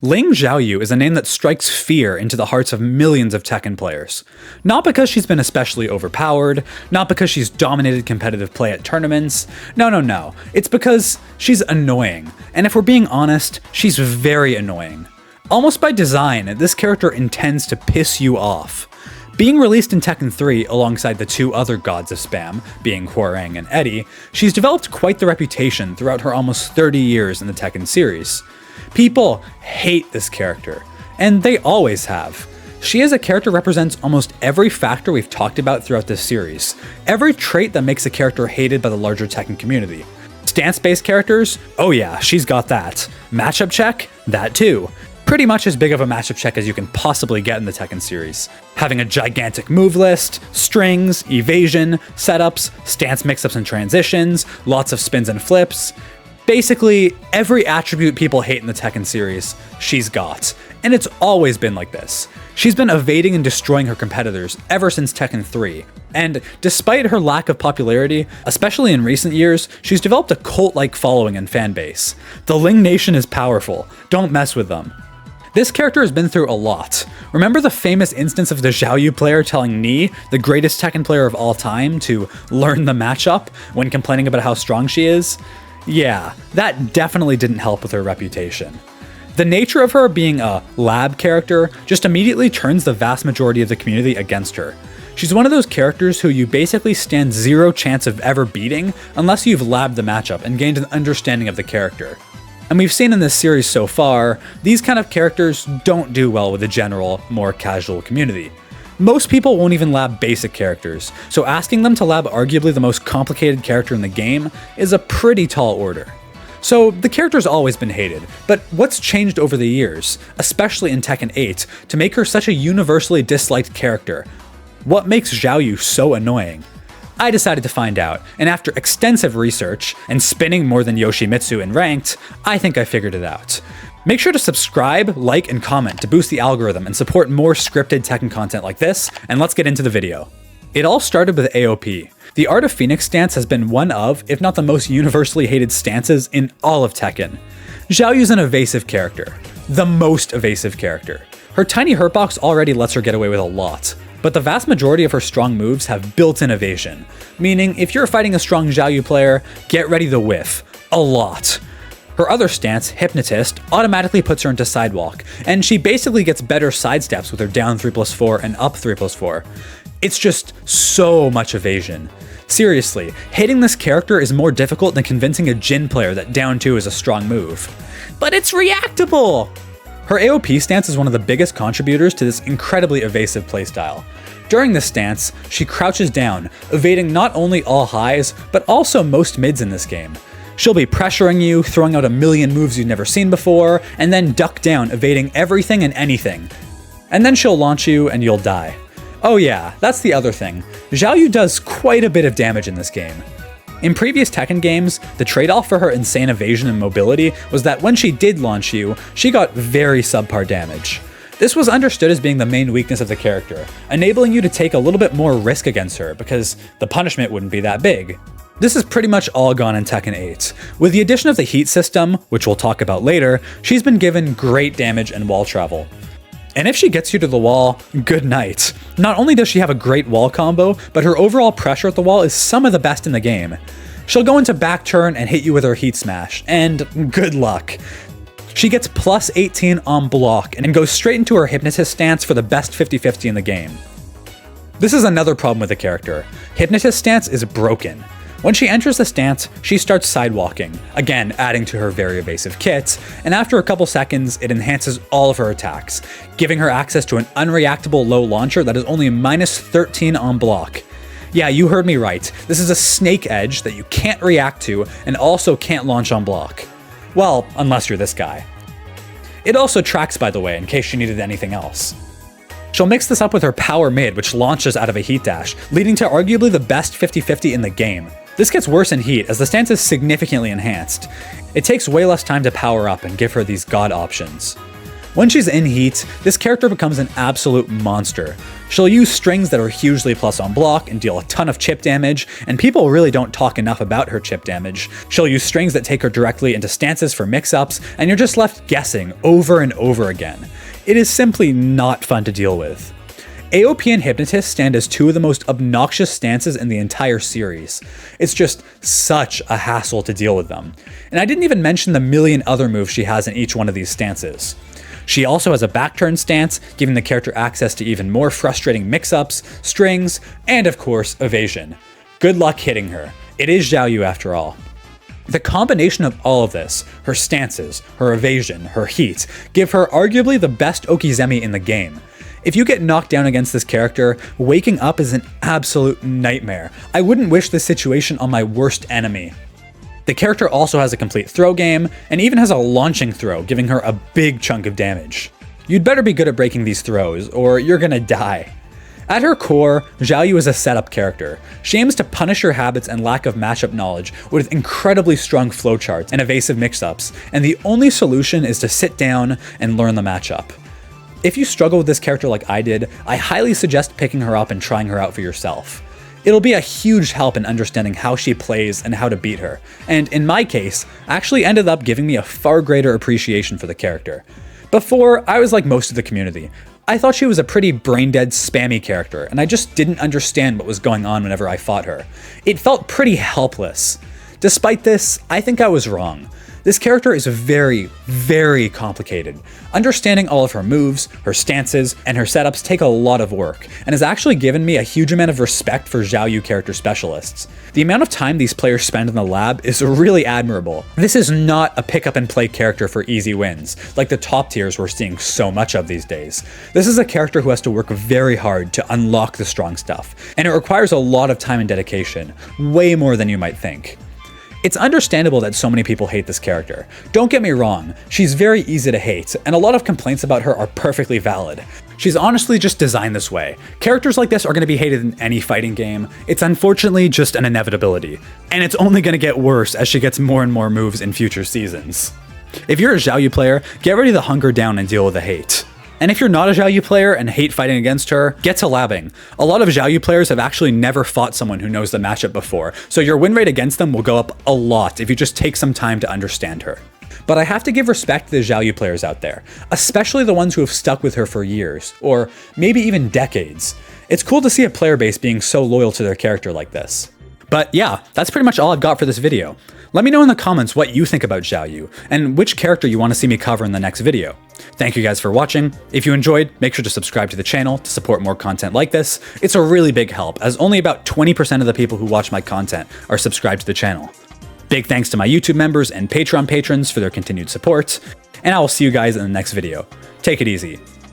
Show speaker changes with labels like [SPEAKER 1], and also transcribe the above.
[SPEAKER 1] Ling Xiaoyu is a name that strikes fear into the hearts of millions of Tekken players. Not because she's been especially overpowered, not because she's dominated competitive play at tournaments, no. It's because she's annoying, and if we're being honest, she's very annoying. Almost by design, this character intends to piss you off. Being released in Tekken 3 alongside the two other gods of spam, being Hwoarang and Eddie, she's developed quite the reputation throughout her almost 30 years in the Tekken series. People hate this character, and they always have. She as a character represents almost every factor we've talked about throughout this series, every trait that makes a character hated by the larger Tekken community. Stance-based characters? Oh yeah, she's got that. Matchup check? That too. Pretty much as big of a matchup check as you can possibly get in the Tekken series. Having a gigantic move list, strings, evasion, setups, stance mix-ups and transitions, lots of spins and flips. Basically, every attribute people hate in the Tekken series, she's got. And it's always been like this. She's been evading and destroying her competitors ever since Tekken 3. And despite her lack of popularity, especially in recent years, she's developed a cult-like following and fanbase. The Ling Nation is powerful. Don't mess with them. This character has been through a lot. Remember the famous instance of the Xiaoyu player telling Ni, the greatest Tekken player of all time, to learn the matchup when complaining about how strong she is? Yeah, that definitely didn't help with her reputation. The nature of her being a lab character just immediately turns the vast majority of the community against her. She's one of those characters who you basically stand zero chance of ever beating unless you've labbed the matchup and gained an understanding of the character. And we've seen in this series so far, these kind of characters don't do well with the general, more casual community. Most people won't even lab basic characters, so asking them to lab arguably the most complicated character in the game is a pretty tall order. So the character's always been hated, but what's changed over the years, especially in Tekken 8, to make her such a universally disliked character? What makes Xiaoyu so annoying? I decided to find out, and after extensive research and spinning more than Yoshimitsu in Ranked, I think I figured it out. Make sure to subscribe, like, and comment to boost the algorithm and support more scripted Tekken content like this, and let's get into the video. It all started with AOP. The Art of Phoenix stance has been one of, if not the most universally hated stances in all of Tekken. Xiaoyu's an evasive character. The most evasive character. Her tiny hurtbox already lets her get away with a lot, but the vast majority of her strong moves have built-in evasion, meaning if you're fighting a strong Xiaoyu player, get ready to whiff. A lot. Her other stance, Hypnotist, automatically puts her into Sidewalk, and she basically gets better sidesteps with her down 3+4 and up 3+4. It's just so much evasion. Seriously, hitting this character is more difficult than convincing a Jin player that down 2 is a strong move. But it's reactable! Her AOP stance is one of the biggest contributors to this incredibly evasive playstyle. During this stance, she crouches down, evading not only all highs, but also most mids in this game. She'll be pressuring you, throwing out a million moves you've never seen before, and then duck down, evading everything and anything. And then she'll launch you and you'll die. Oh yeah, that's the other thing. Xiaoyu does quite a bit of damage in this game. In previous Tekken games, the trade-off for her insane evasion and mobility was that when she did launch you, she got very subpar damage. This was understood as being the main weakness of the character, enabling you to take a little bit more risk against her because the punishment wouldn't be that big. This is pretty much all gone in Tekken 8. With the addition of the heat system, which we'll talk about later, she's been given great damage and wall travel. And if she gets you to the wall, good night. Not only does she have a great wall combo, but her overall pressure at the wall is some of the best in the game. She'll go into back turn and hit you with her heat smash, and good luck. She gets plus 18 on block and goes straight into her Hypnotist stance for the best 50-50 in the game. This is another problem with the character. Hypnotist stance is broken. When she enters the stance, she starts sidewalking, again adding to her very evasive kit, and after a couple seconds, it enhances all of her attacks, giving her access to an unreactable low launcher that is only minus 13 on block. Yeah, you heard me right. This is a snake edge that you can't react to and also can't launch on block. Well, unless you're this guy. It also tracks, by the way, in case you needed anything else. She'll mix this up with her power mid, which launches out of a heat dash, leading to arguably the best 50-50 in the game. This gets worse in heat as the stance is significantly enhanced. It takes way less time to power up and give her these god options. When she's in heat, this character becomes an absolute monster. She'll use strings that are hugely plus on block and deal a ton of chip damage, and people really don't talk enough about her chip damage. She'll use strings that take her directly into stances for mix-ups, and you're just left guessing over and over again. It is simply not fun to deal with. AOP and Hypnotist stand as two of the most obnoxious stances in the entire series. It's just such a hassle to deal with them. And I didn't even mention the million other moves she has in each one of these stances. She also has a back turn stance, giving the character access to even more frustrating mix-ups, strings, and of course, evasion. Good luck hitting her. It is Xiaoyu after all. The combination of all of this, her stances, her evasion, her heat, give her arguably the best okii in the game. If you get knocked down against this character, waking up is an absolute nightmare. I wouldn't wish this situation on my worst enemy. The character also has a complete throw game, and even has a launching throw, giving her a big chunk of damage. You'd better be good at breaking these throws, or you're gonna die. At her core, Xiaoyu is a setup character. She aims to punish your habits and lack of matchup knowledge with incredibly strong flowcharts and evasive mix-ups, and the only solution is to sit down and learn the matchup. If you struggle with this character like I did, I highly suggest picking her up and trying her out for yourself. It'll be a huge help in understanding how she plays and how to beat her, and in my case, actually ended up giving me a far greater appreciation for the character. Before, I was like most of the community. I thought she was a pretty brain-dead, spammy character, and I just didn't understand what was going on whenever I fought her. It felt pretty helpless. Despite this, I think I was wrong. This character is very, very complicated. Understanding all of her moves, her stances, and her setups take a lot of work, and has actually given me a huge amount of respect for Xiaoyu character specialists. The amount of time these players spend in the lab is really admirable. This is not a pick up and play character for easy wins, like the top tiers we're seeing so much of these days. This is a character who has to work very hard to unlock the strong stuff, and it requires a lot of time and dedication, way more than you might think. It's understandable that so many people hate this character. Don't get me wrong, she's very easy to hate, and a lot of complaints about her are perfectly valid. She's honestly just designed this way. Characters like this are going to be hated in any fighting game. It's unfortunately just an inevitability, and it's only going to get worse as she gets more and more moves in future seasons. If you're a Xiaoyu player, get ready to hunker down and deal with the hate. And if you're not a Xiaoyu player and hate fighting against her, get to labbing. A lot of Xiaoyu players have actually never fought someone who knows the matchup before, so your win rate against them will go up a lot if you just take some time to understand her. But I have to give respect to the Xiaoyu players out there, especially the ones who have stuck with her for years, or maybe even decades. It's cool to see a player base being so loyal to their character like this. But yeah, that's pretty much all I've got for this video. Let me know in the comments what you think about Xiaoyu, and which character you want to see me cover in the next video. Thank you guys for watching. If you enjoyed, make sure to subscribe to the channel to support more content like this. It's a really big help, as only about 20% of the people who watch my content are subscribed to the channel. Big thanks to my YouTube members and Patreon patrons for their continued support, and I will see you guys in the next video. Take it easy.